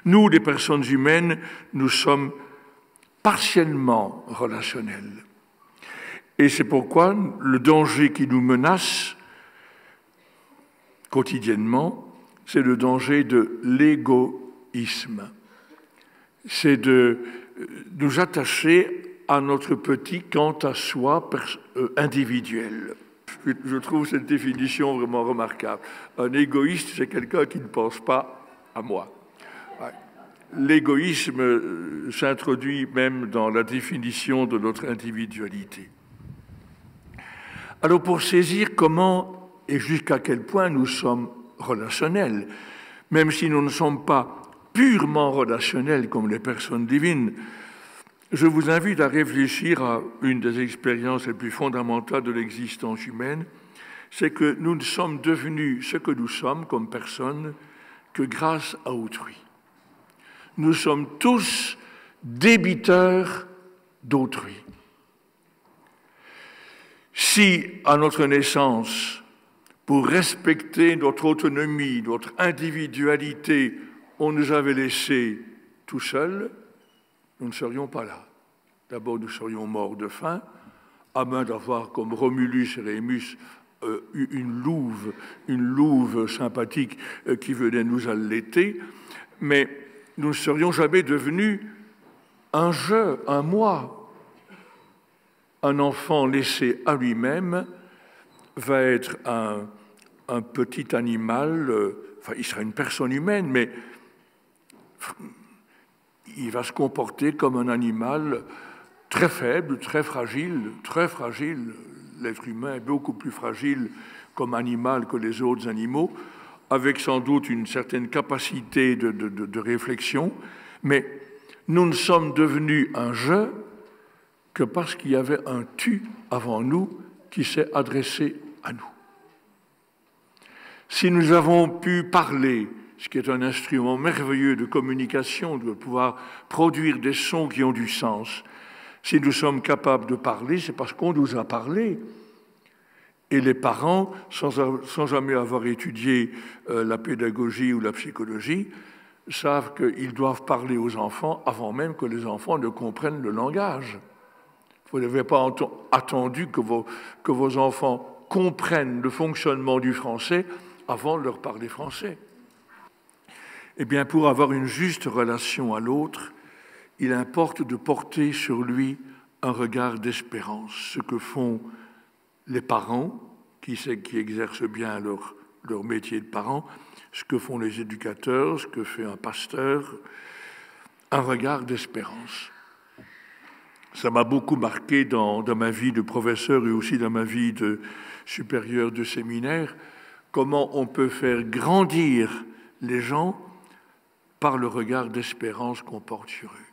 Nous, les personnes humaines, nous sommes partiellement relationnels. Et c'est pourquoi le danger qui nous menace quotidiennement, c'est le danger de l'égoïsme. C'est de nous attacher à notre petit quant à soi individuel. Je trouve cette définition vraiment remarquable. Un égoïste, c'est quelqu'un qui ne pense pas à moi. L'égoïsme s'introduit même dans la définition de notre individualité. Alors pour saisir comment et jusqu'à quel point nous sommes relationnels, même si nous ne sommes pas purement relationnels comme les personnes divines, je vous invite à réfléchir à une des expériences les plus fondamentales de l'existence humaine, c'est que nous ne sommes devenus ce que nous sommes comme personnes que grâce à autrui. Nous sommes tous débiteurs d'autrui. Si, à notre naissance, pour respecter notre autonomie, notre individualité, on nous avait laissés tout seuls, nous ne serions pas là. D'abord, nous serions morts de faim, à moins d'avoir, comme Romulus et Rémus, une louve sympathique qui venait nous allaiter, mais nous ne serions jamais devenus un je, un moi. Un enfant laissé à lui-même va être un petit animal, enfin, il sera une personne humaine, mais il va se comporter comme un animal très faible, très fragile, très fragile. L'être humain est beaucoup plus fragile comme animal que les autres animaux, avec sans doute une certaine capacité de réflexion, mais nous ne sommes devenus un « je » que parce qu'il y avait un « tu » avant nous qui s'est adressé à nous. Si nous avons pu parler, ce qui est un instrument merveilleux de communication, de pouvoir produire des sons qui ont du sens, si nous sommes capables de parler, c'est parce qu'on nous a parlé. Et les parents, sans jamais avoir étudié la pédagogie ou la psychologie, savent qu'ils doivent parler aux enfants avant même que les enfants ne comprennent le langage. Vous n'avez pas attendu que vos enfants comprennent le fonctionnement du français avant de leur parler français. Eh bien, pour avoir une juste relation à l'autre, il importe de porter sur lui un regard d'espérance, ce que font les parents, qui exercent bien leur métier de parents, ce que font les éducateurs, ce que fait un pasteur, un regard d'espérance. Ça m'a beaucoup marqué dans ma vie de professeur et aussi dans ma vie de supérieur de séminaire, comment on peut faire grandir les gens par le regard d'espérance qu'on porte sur eux.